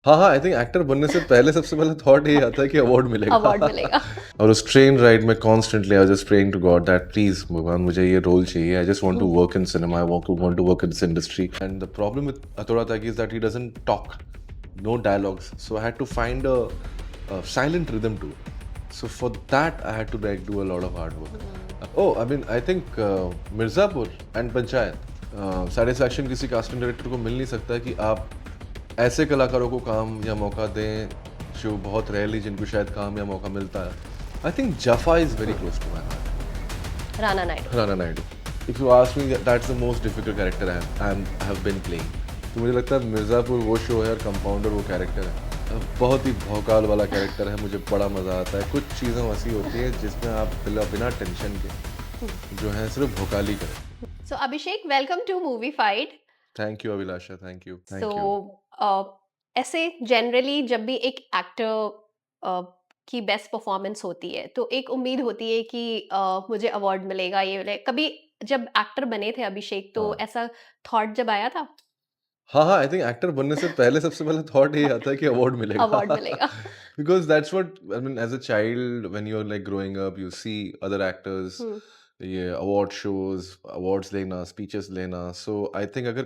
हाँ, हाँ, I think actor बनने से पहले सबसे पहले थॉट यही आता है कि अवार्ड मिलेगा। अवार्ड मिलेगा। और उस ट्रेन राइड में constantly I was just praying to God that please भगवान मुझे ये रोल चाहिए, I just want to work in cinema, I want to work in this industry. And the problem with Atura Tyagi is that he doesn't talk, no dialogues, so I had to find a silent rhythm to it. So for that I had to like do a lot of hard work. Oh, I mean, I think Mirzapur and Panchayat satisfaction किसी casting director को मिल नहीं सकता कि आप ऐसे कलाकारों को काम या मौका दें जो बहुत रेयरली जिनको शायद काम या मौका मिलता है. I think Jaffa is very close to my heart. Rana Naidu. Rana Naidu. If you ask me, that's the most difficult character I have been playing. तो मुझे लगता है मिर्ज़ापुर वो शो है और कंपाउंडर वो कैरेक्टर है. बहुत ही भौकाल वाला कैरेक्टर है, मुझे बड़ा मज़ा आता है. कुछ चीज़ें ऐसी होती हैं जिसमें आप बिना टेंशन के जो है सिर्फ भौकाली करें. So Abhishek, welcome to movie fight. Thank you Abhilasha, thank you, so thank you. ऐसे जनरली जब भी एक एक्टर की बेस्ट परफॉर्मेंस होती है तो एक उम्मीद होती है कि मुझे अवार्ड मिलेगा, ये कभी जब एक्टर बने थे अभिषेक तो हाँ. ऐसा थॉट जब आया था? हाँ, हाँ, आई थिंक एक्टर बनने से पहले सबसे पहले थॉट यही आता है कि अवार्ड मिलेगा. अवार्ड मिलेगा। Because that's what I mean as a child when you are like growing up you see other actors hmm. ये अवार्ड शोज़, अवार्ड्स लेना, स्पीचेस लेना. सो आई थिंक अगर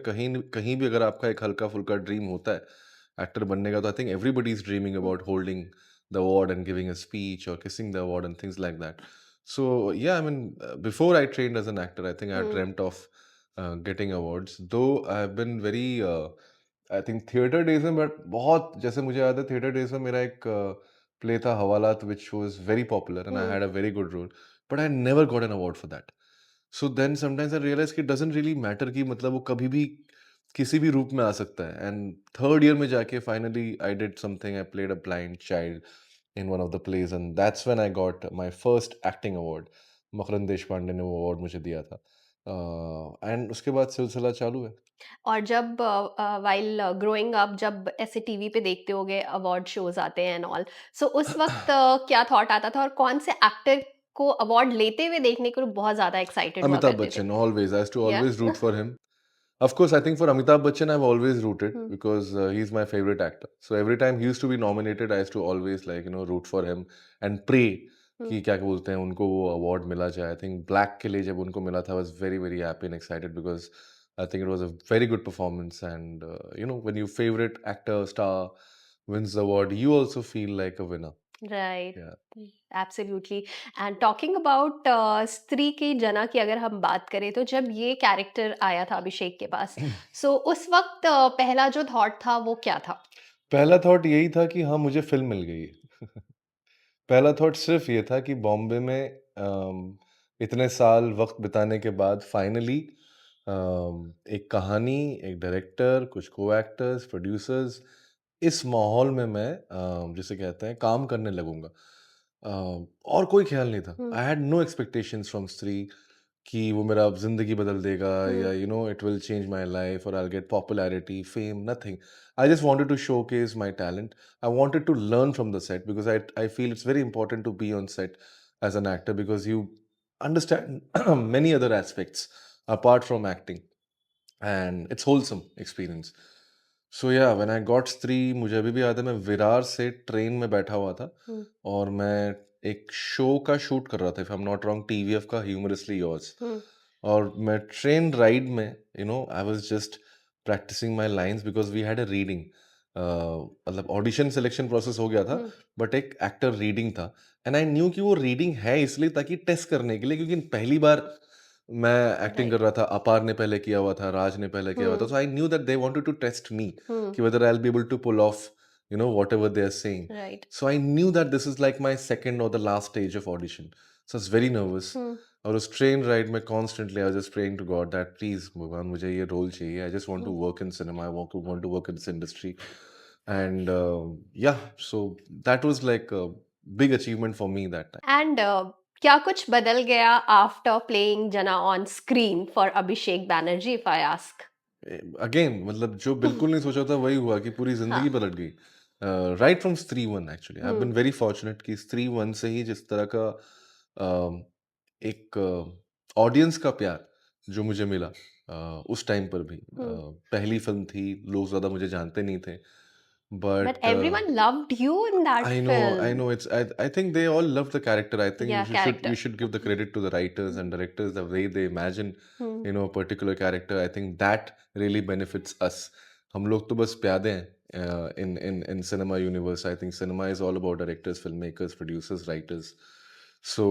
कहीं भी अगर आपका एक हल्का-फुल्का ड्रीम होता है एक्टर बनने का, तो I think everybody is dreaming about holding the award and giving a speech और kissing the award and things like that. So yeah, I mean, before I trained as an actor, I think I hmm. dreamt of getting awards. Though I've been very, I think theater days में, but बहुत जैसे मुझे याद है theater days में मेरा एक play था हवालात, which was very popular and I hmm. had a very good role, but I never got an award for that. So then sometimes I realized कि it doesn't really matter कि मतलब वो कभी भी किसी भी रूप में आ सकता है. And third year में जाके finally I did something. I played a blind child in one of the plays and that's when I got my first acting award. मकरंद देश पांडे ने वो अवार्ड मुझे दिया था. एंड उसके बाद सिलसिला चालू है. और जब वाइल ग्रोइंग अप जब ऐसे टीवी पे देखते होगे अवार्ड शोज आते हैं एंड ऑल, सो उस वक्त क्या थॉट आता था और कौन से एक्टर को अवार्ड लेते हुए देखने को बहुत ज्यादा एक्साइटेड हुआ Amitabh करते थे? Bachchan, always. I used to या। always root for him. Of course, I think for Amitabh Bachchan, I've always rooted because he's my favorite actor. So every time he used to be nominated, I used to always like root for him and pray कि क्या बोलते हैं उनको वो award मिला जाए. I think black के लिए जब उनको मिला था, I was very very happy and excited because I think it was a very good performance and when your favorite actor star wins the award, you also feel like a winner. Right. Yeah. Absolutely. And talking about स्त्री की जना की अगर हम बात करें तो जब ये कैरेक्टर आया था अभिषेक के पास, सो उस वक्त पहला जो थॉट था वो क्या था? पहला थॉट यही था कि हाँ मुझे फिल्म मिल गई है. पहला थॉट सिर्फ ये था कि बॉम्बे में इतने साल वक्त बिताने के बाद फाइनली एक कहानी, एक डायरेक्टर, कुछ को एक्टर्स, प्रोड्यूसर्स, इस माहौल में मैं जिसे कहते हैं काम करने लगूंगा. और कोई ख्याल नहीं था. Hmm. I had no expectations from Stree कि वो मेरा जिंदगी बदल देगा हम्म। या it will change my life और I get popularity fame nothing. I just wanted to showcase my talent. I wanted to learn from the set because I feel it's very important to be on set as an actor because you understand many other aspects apart from acting and it's wholesome experience. So yeah, when I got स्त्री, मुझे अभी भी याद है मैं विरार से train में बैठा हुआ था हम्म। और मैं एक शो का शूट कर रहा था, if I am not wrong, TVF का ह्यूमरसली योर्स. हम्म। और मैं ट्रेन राइड में I was just practising my lines because we had a reading. मतलब ऑडिशन सिलेक्शन प्रोसेस हो गया था हम्म। बट एक एक्टर रीडिंग था. एंड आई न्यू कि वो रीडिंग है इसलिए ताकि टेस्ट करने के लिए, क्योंकि पहली बार मैं एक्टिंग कर राइट। रहा था. अपार ने पहले किया हुआ था, राज ने पहले किया हुआ था. Hmm. So I knew that they wanted to test me hmm. कि whether I'll be able to pull off whatever they are saying. Right. So I knew that this is like my second or the last stage of audition. So I was very nervous. Hmm. और उस train ride में constantly I was just praying to God that please भगवान मुझे ये role चाहिए, I just want to hmm. Work in cinema, I want to work in this industry. And yeah, so that was like a big achievement for me that and क्या कुछ बदल गया after playing Jana on screen for Abhishek Banerjee, if I ask? Time. Again मतलब जो बिल्कुल नहीं सोचा था वही हुआ कि पूरी जिंदगी हाँ। पलट गई. Right from Stree one actually I have hmm. Been very fortunate कि स्त्री वन से ही जिस तरह का एक ऑडियंस का प्यार जो मुझे मिला उस टाइम पर भी. हम्म। पहली फिल्म थी, लोग ज़्यादा मुझे जानते नहीं थे. But but everyone loved you in that I film. know. I think they all love the character. I think Yeah, you character. should give the credit to the writers and directors, the way they imagine, Hmm. a particular character. I think that really benefits us. हम लोग तो बस प्यादे हैं in cinema universe. I think cinema is all about directors, filmmakers, producers, writers. So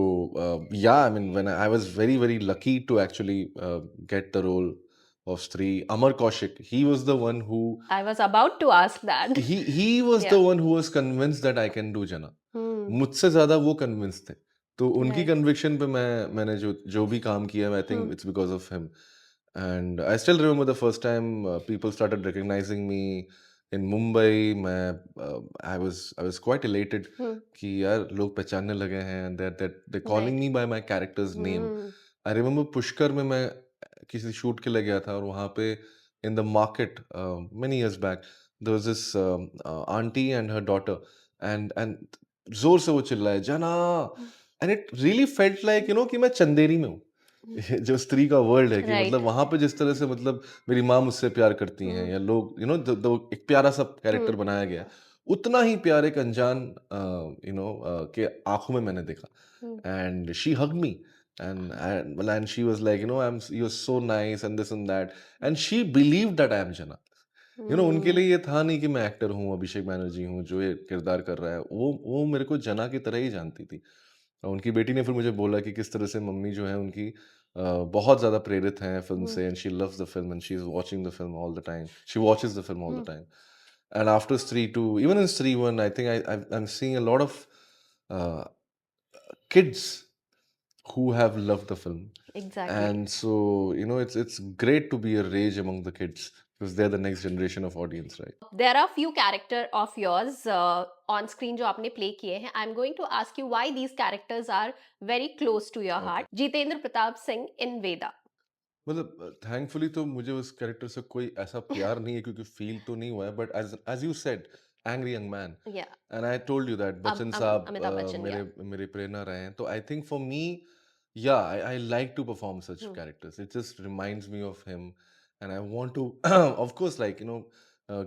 yeah, I mean, when I was very lucky to actually get the role of Stree. Amar Kaushik, he was the one who I was about to ask that. he was Yeah. the one who was convinced that I can do Jana. Hmm. मुझसे ज़्यादा वो convince थे। तो उनकी Right. Conviction पे मैंने जो जो भी काम किया, I Hmm. Think it's because of him. And I still remember the first time people started recognising me in Mumbai. I was quite elated Hmm. कि यार लोग पहचानने लगे हैं, that they calling Right. Me by my character's name. Hmm. I remember Pushkar में मैं किसी shoot के लिए गया था, और वहाँ पे in the market many years back there was this aunty and her daughter, and ज़ोर से वो चिल्लाए, "Jana!" And it really felt like कि मैं चंदेरी में हूँ। जो स्त्री का वर्ल्ड है, कि Right. मतलब वहाँ पे जिस तरह से मतलब मेरी माँ मुझसे प्यार करती हैं, Hmm. या लोग द एक प्यारा-सा Hmm. कैरेक्टर बनाया गया है, उतना ही प्यार एक अनजान के आँखों में मैंने देखा। Hmm. And she hugged me, and she was like, you're so nice and this and that, and she believed that I am Jana. उनके Hmm. लिए ये था नहीं कि मैं एक्टर हूँ, अभिषेक बैनर्जी हूँ, जो ये किरदार कर रहा है। वो मेरे को जना की तरह ही जानती थी। और उनकी बेटी ने फिर मुझे बोला कि किस तरह से मम्मी जो है उनकी बहुत ज़्यादा प्रेरित हैं फ़िल्म Hmm. से, and she loves the film and she is watching the film all the time. She watches the film all the Hmm. Time. And after स्त्री 2, इवन इन स्त्री 1, आई think I am seeing a lot of kids who have loved the film. Exactly. And so, it's great to be a rage among the kids, because they're the next generation of audience, right? There are few character of yours on screen जो आपने play किए हैं. I'm going to ask you why these characters are very close to your Okay. heart. Jitendra Pratap Singh in Veda. मतलब thankfully तो मुझे उस character से कोई ऐसा प्यार नहीं है, क्योंकि फील तो नहीं हुआ है, but as you said, angry young man, Yeah. And I told you that Bachchan sahab Amitabh Bachchan. मेरे Yeah. मेरे प्रेरणा रहे हैं। तो I think for me, yeah I like to perform such Hmm. Characters, it just reminds me of him, and I want to of course like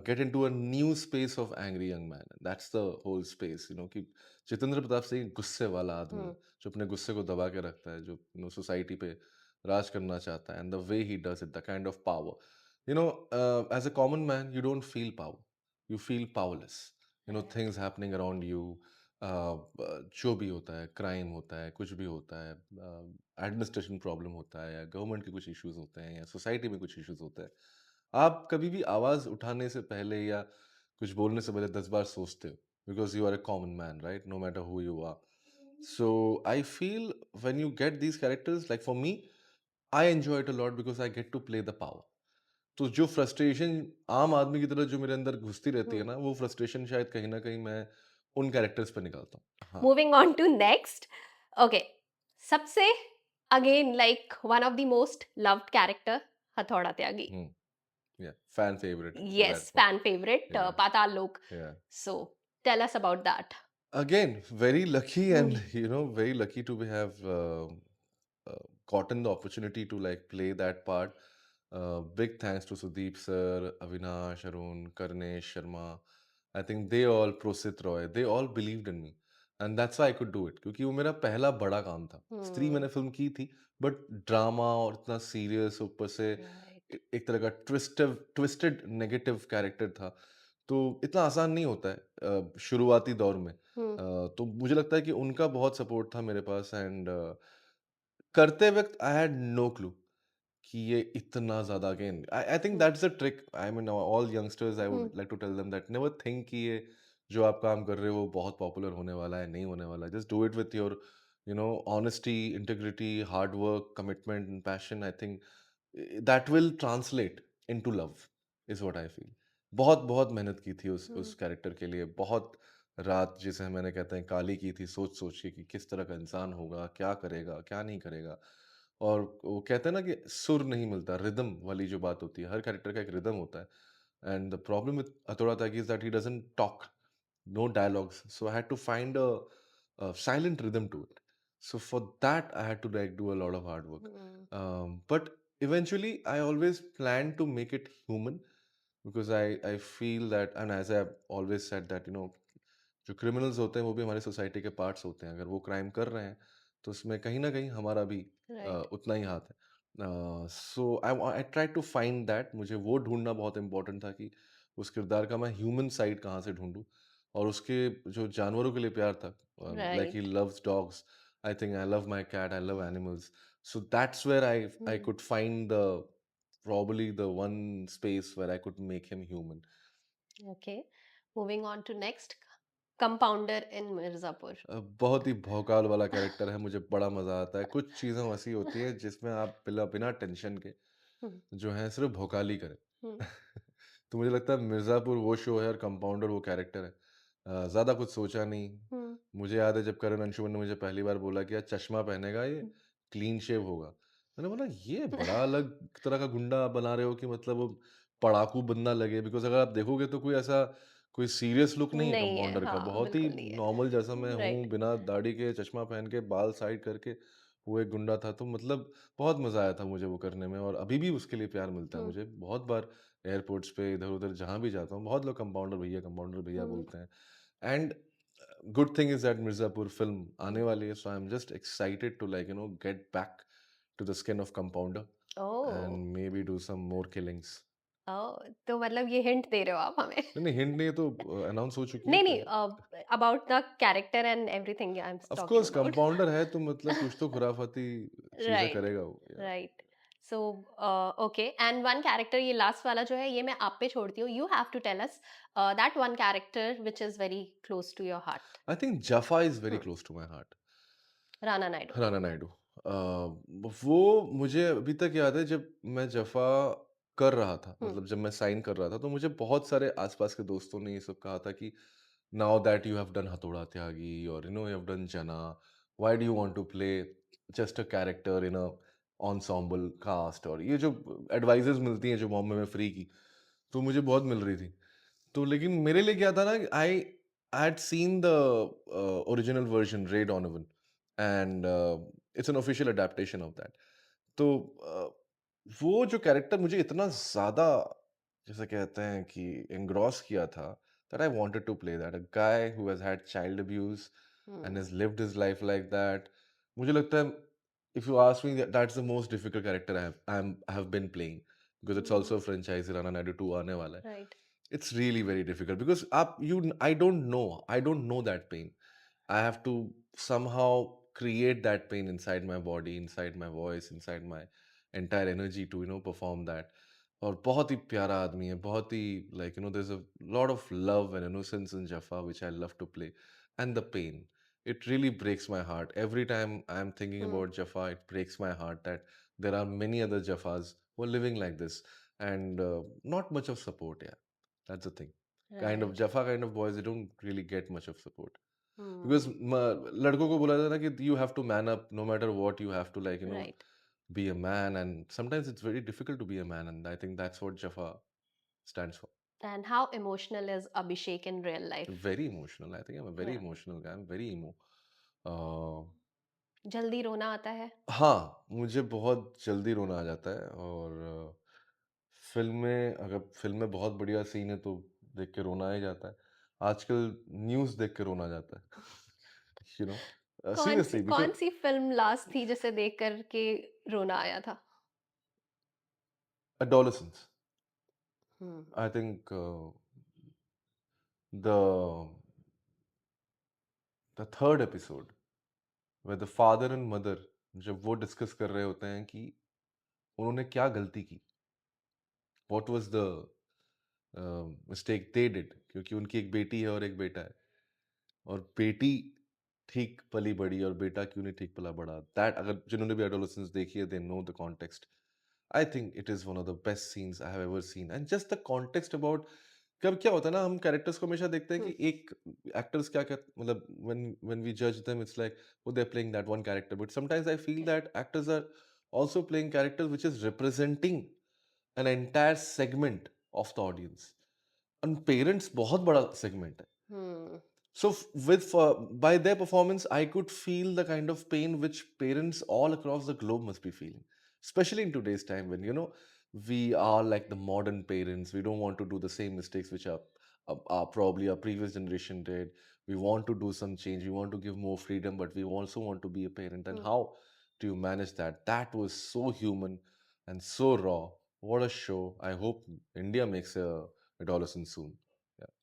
get into a new space of angry young man. That's the whole space, कि जितेंद्र प्रताप सिंह गुस्से वाला आदमी, Hmm. जो अपने गुस्से को दबा के रखता है, जो सोसाइटी पे राज करना चाहता है, and the way he does it, the kind of power, as a common man you don't feel power, you feel powerless. Things happening around you, जो भी होता है, क्राइम होता है, कुछ भी होता है, एडमिनिस्ट्रेशन प्रॉब्लम होता है, या गवर्नमेंट के कुछ इश्यूज होते हैं, या सोसाइटी में कुछ इश्यूज होते हैं, आप कभी भी आवाज उठाने से पहले या कुछ बोलने से पहले 10 बार सोचते हो, because you are a common man, right? No matter who you are. So I feel when you get these characters, like for me, I enjoy it a lot because I get to play the power. तो जो frustration आम आदमी की तरह जो मेरे अंदर घुसती रहती है Hmm. ना, वो फ्रस्ट्रेशन शायद कहीं ना कहीं मैं उन कैरेक्टर्स पे निकालता हूँ। हाँ। Moving on to next. Okay. सबसे again like one of the most loved character Hathoda Tyagi. Yeah fan favourite at Yes, that point. fan favorite या Patal Lok. या So tell us about that. Again, very lucky, Hmm. and very lucky to have gotten the opportunity to like play that part. Big thanks to Sudeep sir, Avinash, Arun, Karnesh Sharma. I think they all, Prosit Roy, they all believed in me, and that's why I could do it. क्योंकि वो मेरा पहला बड़ा काम था। स्त्री Hmm. मैंने film की थी, बट ड्रामा और इतना सीरियस, ऊपर से Right. एक तरह का ट्विस्टेड नेगेटिव कैरेक्टर था। तो इतना आसान नहीं होता है शुरुआती दौर में। Hmm. तो मुझे लगता है कि उनका बहुत सपोर्ट था मेरे पास, एंड करते वक़्त आई हैड नो क्लू कि ये इतना ज़्यादा, again I think Hmm. That's a trick. I mean all youngsters, I Hmm. Would like to tell them that never think कि ये जो आप काम कर रहे हो वो बहुत पॉपुलर होने वाला है, नहीं होने वाला है। Just do it with your honesty, integrity, hard work, commitment and passion. I think that will translate into love, is what I feel. बहुत मेहनत की थी Hmm. उस कैरेक्टर के लिए, बहुत रात, जिसे मैंने कहते हैं काली की थी, सोच के कि किस तरह का इंसान होगा, क्या करेगा, क्या नहीं करेगा। और वो कहते हैं ना कि सुर नहीं मिलता, रिदम वाली जो बात होती है, हर कैरेक्टर का एक रिदम होता है। And the problem with Atura Tyagi is that he doesn't talk, no dialogues, so I had to find a silent rhythm to it. So for that I had to like do a lot of hard work. Hmm. But eventually I always planned to make it human, because I feel that, and as I've always said that, जो criminals होते हैं वो भी हमारी society के parts होते हैं। अगर वो क्राइम कर रहे हैं तो उसमें कहीं न कहीं हमारा भी राइट। उतना ही हाथ है। So I try to find that, मुझे वो ढूँढना बहुत इम्पोर्टेंट था कि उस किरदार का मैं ह्यूमन साइड कहाँ से ढूँढूँ, और उसके जो जानवरों के लिए प्यार था, like he right. Loves dogs, I think I love my cat, I love animals. So that's where I hmm. Could find the probably the one space where I could make him human. Okay, moving on to next, compounder in Mirzapur. बहुत ही भौकाल वाला character है, मुझे बड़ा मज़ा आता है। कुछ चीज़ें ऐसी होती हैं जिसमें आप बिला बिना टेंशन के हुँ, जो है सिर्फ़ भौकाली करें। हुँ, तो मुझे लगता है मिर्ज़ापुर वो शो है और कंपाउंडर वो कैरेक्टर है। ज़्यादा कुछ सोचा नहीं। हुँ, मुझे याद है जब करण अंशुमन ने मुझे पहली बार बोला कि यार चश्मा पहनेगा ये, हुँ। क्लीन शेव होगा। मैंने बोला ये बड़ा अलग तरह का गुंडा आप बना रहे हो कि मतलब वो पढ़ाकू बंदा लगे, बिकॉज़ अगर आप देखोगे तो कोई ऐसा कोई सीरियस लुक नहीं है नहीं है, कंपाउंडर का। हाँ, बहुत ही बिल्कुल नहीं नॉर्मल जैसा मैं है। हूँ, राइट। बिना दाढ़ी के, चश्मा पहन के, बाल साइड करके वो एक गुंडा था। तो मतलब बहुत मज़ा आया था मुझे वो करने में, और अभी भी उसके लिए प्यार मिलता है हुँ, मुझे। बहुत बार एयरपोर्ट्स पे इधर-उधर जहाँ भी जाता हूँ, बहुत लोग कंपाउंडर भैया हुँ, बोलते हैं। And good thing is that Mirzapur film आने हुँ। वाली है, so I am just excited to get back to the skin of compounder oh! And maybe do some more killings. Oh! तो मतलब ये हिंट दे रहे हो आप हमें? नहीं, नहीं, हिंट नहीं, ये तो अनाउंस हो चुकी है नहीं, नहीं, film. About the character and everything I am of talking course about. Compounder है तो मतलब कुछ तो खुराफाती चीज़ें राइट, करेगा वो। या right. So okay, and one character, ये लास्ट वाला जो है ये मैं आप पे छोड़ती हूँ। You have to tell us that one character which is very close to your heart. I think Jafa is very hmm, close to my heart. Rana Naidu. Rana Naidu. वो मुझे अभी तक याद है जब मैं जफ़ा कर रहा था, हुँ, मतलब जब मैं साइन कर रहा था, तो मुझे बहुत सारे आस-पास के दोस्तों ने ये सब कहा था कि now that you have done Hathoda Tyagi और you have done Jana, why do you want to play just a character in an ensemble cast, और ये जो एडवाइसेज़ मिलती हैं जो बॉम्बे में फ्री की, तो मुझे बहुत मिल रही थी। तो लेकिन मेरे लिए क्या था ना, I had seen the original version Ray Donovan, and it's an official adaptation of that. तो वो जो कैरेक्टर मुझे इतना ज़्यादा, जैसे कहते हैं कि एंग्रॉस किया था, that I wanted to play that, a guy who has had child abuse and hmm, has lived his life like that. मुझे लगता है, if you ask me, that's the most difficult character I have been playing, because it's hmm, also a franchise, Rana Naidu 2 आने वाला है। Right. It's really very difficult because I don't know that pain. I have to somehow create that pain inside my body, inside my voice, inside my entire energy to perform that. और बहुत ही प्यारा आदमी है, बहुत ही there's a lot of love and innocence in Jaffa which I love to play, and the pain, it really breaks my heart every time I'm thinking hmm, about Jaffa. It breaks my heart that there are many other Jaffas who are living like this, and not much of support. Yeah, that's the thing. Kind of right. Jaffa kind of boys, they don't really get much of support because हुँ, लड़कों को बोला जाता है ना कि you have to man up no matter what, you have to right. be a man, and sometimes it's very difficult to be a man, and I think that's what Jaffa stands for. And how emotional is Abhishek in real life? Very emotional. I think I'm a very या emotional guy. I'm very emo. Uh, जल्दी रोना आता है? हाँ, मुझे बहुत जल्दी रोना आ जाता है, और फ़िल्म में बहुत बढ़िया सीन है तो देख के रोना आ ही जाता है। आजकल न्यूज़ देख के रोना आ जाता है। यू नो सीरियसली बिकॉज़ कौन-सी फ़िल्म लास्ट थी जिसे देख कर के रोना आया था? Adolescence, hmm, I think the the third episode where the father and mother, जब वो डिस्कस कर रहे होते हैं कि उन्होंने क्या गलती की, what was the mistake they did, क्योंकि उनकी एक बेटी है और एक बेटा है, और बेटी ठीक पली-बड़ी और बेटा क्यों नहीं ठीक पला-बड़ा। दैट, अगर जिन्होंने भी एडोलेसेंस देखी है, they know the context. I think it is one of the best scenes I have ever seen, and just the context about, कब क्या होता है ना, हम कैरेक्टर्स को हमेशा देखते हैं हुँ, कि एक एक्टर्स क्या मतलब व्हेन व्हेन वी जज देम इट्स लाइक वो they are playing that one character, but sometimes I feel correct. That actors are also playing characters which is representing an entire segment of the audience, and parents बहुत बड़ा segment है। हुँ, So by their performance, I could feel the kind of pain which parents all across the globe must be feeling, especially in today's time when we are like the modern parents. We don't want to do the same mistakes which are probably our previous generation did. We want to do some change. We want to give more freedom, but we also want to be a parent. And Hmm. how do you manage that? That was so human and so raw. What a show! I hope India makes a adolescent soon. Yeah.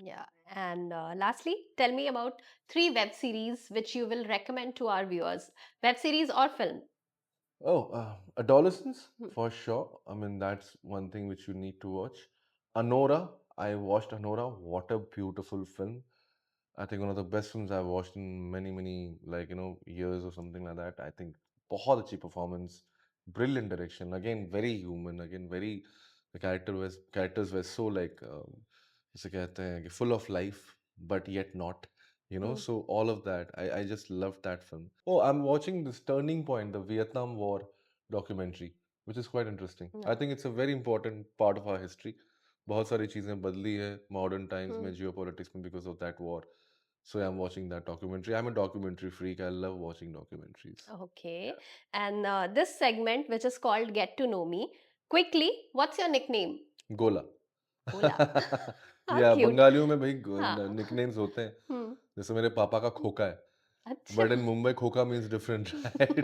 Yeah. And lastly, tell me about three web series which you will recommend to our viewers. Web series or film? Oh, adolescence Hmm. for sure. I mean, that's one thing which you need to watch. Anora, I watched Anora. What a beautiful film. I think one of the best films I've watched in many, like, years or something like that. I think बहुत अच्छी performance, brilliant direction. Again, very human. Again, very the characters were so like जैसे कहते हैं कि full of life, but yet not. Hmm. So all of that, I just loved that film. Oh, I'm watching this Turning Point, the Vietnam War documentary, which is quite interesting. I Yeah. think it's a very important part of our history. बहुत सारी चीज़ें बदली है modern times Hmm. में geopolitics में because of that war. So yeah, I'm watching that documentary. I'm a documentary freak. I love watching documentaries. Okay. And this segment, which is called Get to Know Me, quickly, what's your nickname? गोला. Gola. How या cute. बंगालियों में भाई हाँ. Nicknames होते हैं. Hmm. जैसे मेरे पापा का खोका है. अच्छा. But in Mumbai, khoka means different, right?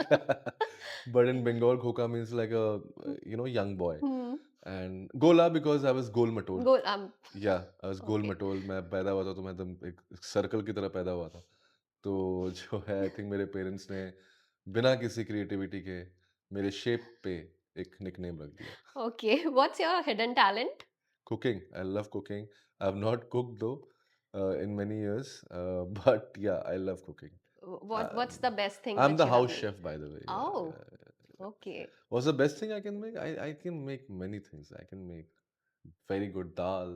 But in Bengal, khoka means like a young boy. Hmm. And gola because I was gol matol. Go. Yeah, I was goal Okay. मटोल. मैं पैदा हुआ था तो मैं एकदम एक सर्कल की तरह पैदा हुआ था. तो जो है आई थिंक मेरे पेरेंट्स ने बिना किसी क्रिएटिविटी के मेरे शेप पे एक निकनेम रख दिया. Okay. What's your hidden talent? Cooking. I love cooking. I've not cooked though in many years, but yeah, I love cooking. What's the best thing I'm which the you have house made? chef, by the way. Yeah, Oh, yeah. okay. What's the best thing I can make? I can make many things. I can make very good dal,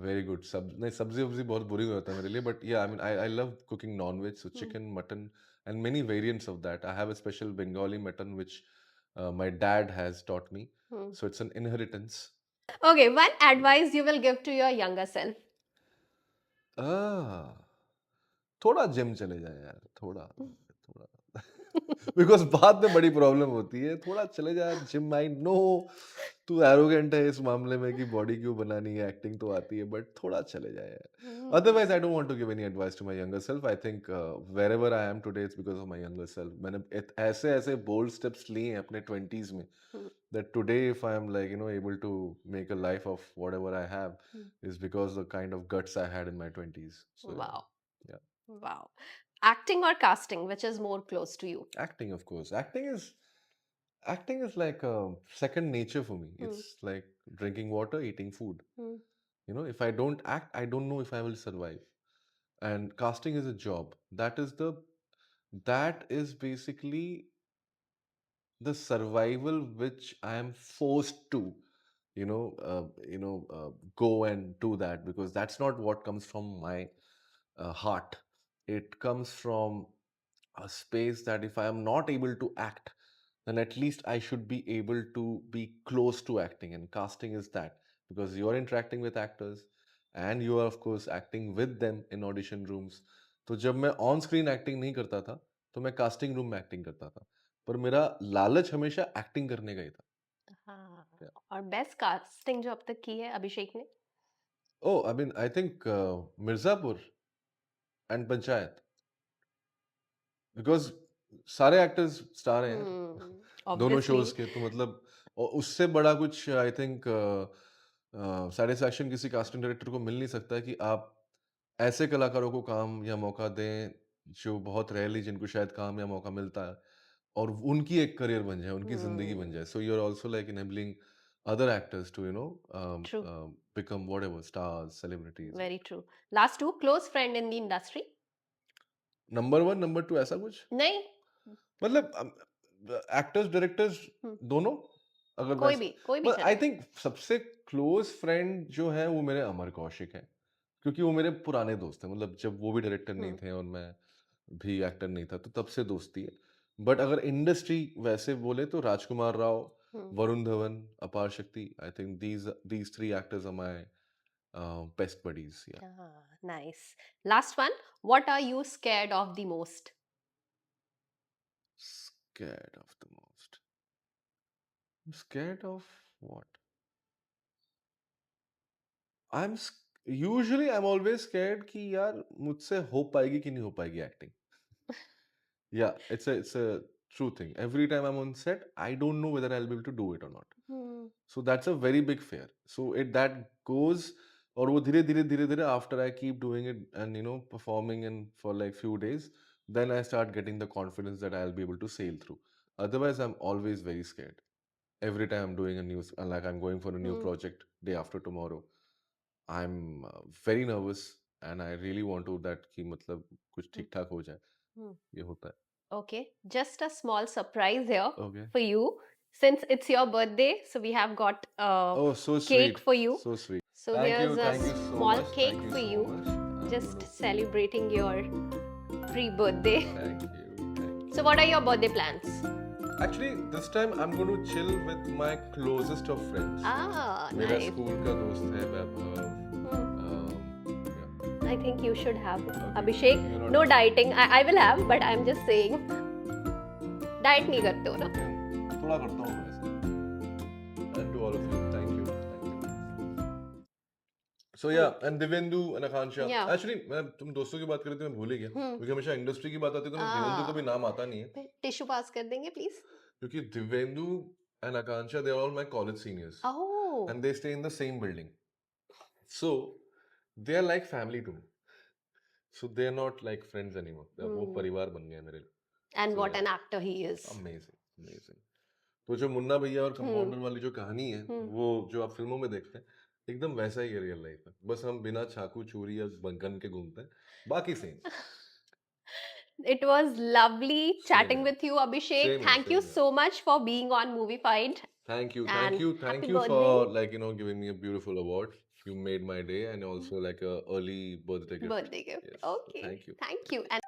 very good sub. नहीं सब्जी वब्जी बहुत बुरी हो जाता है मेरे लिए. But yeah, I mean I love cooking non-veg, so Hmm. chicken, mutton, and many variants of that. I have a special Bengali mutton which my dad has taught me. Hmm. So it's an inheritance. Okay, one advice you will give to your younger self. Ah, थोड़ा gym चले जाए यार, थोड़ा थोड़ा. Because बाद में बड़ी problem होती है. थोड़ा चले जा जिम. आई नो तू एरोगेंट है इस मामले में कि बॉडी क्यों बनानी है, एक्टिंग तो आती है, बट थोड़ा चले जाए यार. Hmm. Otherwise I don't want to give any advice to my younger self. I think wherever I am today it's because of my younger self. मैंने ऐसे-ऐसे बोल्ड स्टेप्स लिए हैं अपने 20s में Hmm. that today if I am like able to make a life of whatever I have Hmm. is because the kind of guts I had in my 20s. So yeah. Wow. Yeah. Wow. Acting or casting, which is more close to you? Acting, of course. Acting is like second nature for me. Hmm. It's like drinking water, eating food. Hmm. If I don't act, I don't know if I will survive. And casting is a job. That is basically the survival which I am forced to, go and do that because that's not what comes from my heart. It comes from a space that if I am not able to act, then at least I should be able to be close to acting. And casting is that because you are interacting with actors and you are, of course, acting with them in audition rooms. तो जब मैं on screen acting नहीं करता था तो मैं casting room में acting करता था पर मेरा लालच हमेशा एक्टिंग करने का ही था. हाँ. और बेस्ट कास्टिंग जो अब तक की है अभिषेक ने? Oh I mean I think Mirzapur and Panchayat because सारे एक्टर्स स्टार हैं यार. Hmm. दोनों शोज Obviously. के तो मतलब और उससे बड़ा कुछ आई थिंक सेटिस्फैक्शन किसी कास्टिंग डायरेक्टर को मिल नहीं सकता कि आप ऐसे कलाकारों को काम या मौका दें जो बहुत रेयरली जिनको शायद काम या मौका मिलता है और उनकी एक करियर बन जाए उनकी जिंदगी बन Hmm. जाए. So you are also like enabling other actors to True. become whatever stars celebrities. Very true. Last two, close friend in the industry? Number one number two ऐसा कुछ नहीं. मतलब एक्टर्स डायरेक्टर्स Hmm. दोनों अगर वैसा कोई भी बट आई चलेगा. थिंक सबसे क्लोज फ्रेंड जो है वो मेरे अमर कौशिक है क्योंकि वो मेरे पुराने दोस्त हैं. मतलब जब वो भी डायरेक्टर नहीं Hmm. थे और मैं भी एक्टर नहीं था तो तब से दोस्ती है. बट अगर इंडस्ट्री वैसे बोले तो राजकुमार Rao, Hmm. Varun Dhawan, Aparshakti. I think these three actors are my best buddies. Yeah Ah, nice. Last one. What are you scared of the most? scared of the most. Scared of what? I'm usually I'm always scared कि यार मुझसे हो पाएगी कि नहीं हो पाएगी acting. Yeah, it's a true thing. Every time I'm on set, I don't know whether I'll be able to do it or not. Hmm. So that's a very big fear. So it that goes और वो धीरे धीरे after I keep doing it and performing in for like few days, then I start getting the confidence that I'll be able to sail through. Otherwise, I'm always very scared. Every time I'm doing a new like I'm going for a new Hmm. project day after tomorrow, I'm very nervous and I really want to that कि मतलब कुछ ठीक ठाक हो जाए. Hmm. ये होता है. Okay, just a small surprise here Okay. for you. Since it's your birthday, so we have got a Oh, so cake sweet. for you. So sweet. So Thank here's you. a Thank you so small much. cake Thank you for so you, much. I'm just gonna- celebrating your pre-birthday. Thank you. Thank So what are your birthday plans? you. Actually, this time I'm going to chill with my closest of friends. Ah, मेरा nice. School का दोस्त है वैभव. Yeah. I think you should have Okay. Abhishek. You're not No having- dieting. I will have, but I'm just saying. Diet नहीं करते हो ना? थोड़ा करता हूँ वैसे. And to all of you, thank you. Thank you. So yeah, and Divendu and Akansha. Yeah. Actually, मैं तुम दोस्तों की बात कर रहे थे मैं भूल ही गया. क्योंकि हमेशा इंडस्ट्री की बात आती है तो मैं दिवेंदु का भी नाम आता नहीं है. टिश्यू पास कर देंगे प्लीज. क्योंकि Divyendu and Akansha, they are all my college seniors. Oh. And they stay in the same building. So they are like family to me. So they are not like friends anymore. वो परिवार बन गया मेरे लिए. And So, what yeah. an actor he is. Amazing, amazing. तो जो मुन्ना भैया और कंपाउंडर वाली जो कहानी है वो जो आप फिल्मों में देखते हैं एकदम वैसा ही है रियल लाइफ में. बस हम बिना चाकू चूरी या गन के घूमते हैं. बाकी same. It was lovely chatting here. with you, Abhishek. Same here, Thank you same here. so much for being on Movie Fight. Thank you, And thank you, happy thank you birthday. for like giving me a beautiful award. You made my day and also like a early birthday gift. Birthday gift. Yes. So Okay. thank you. Thank you. And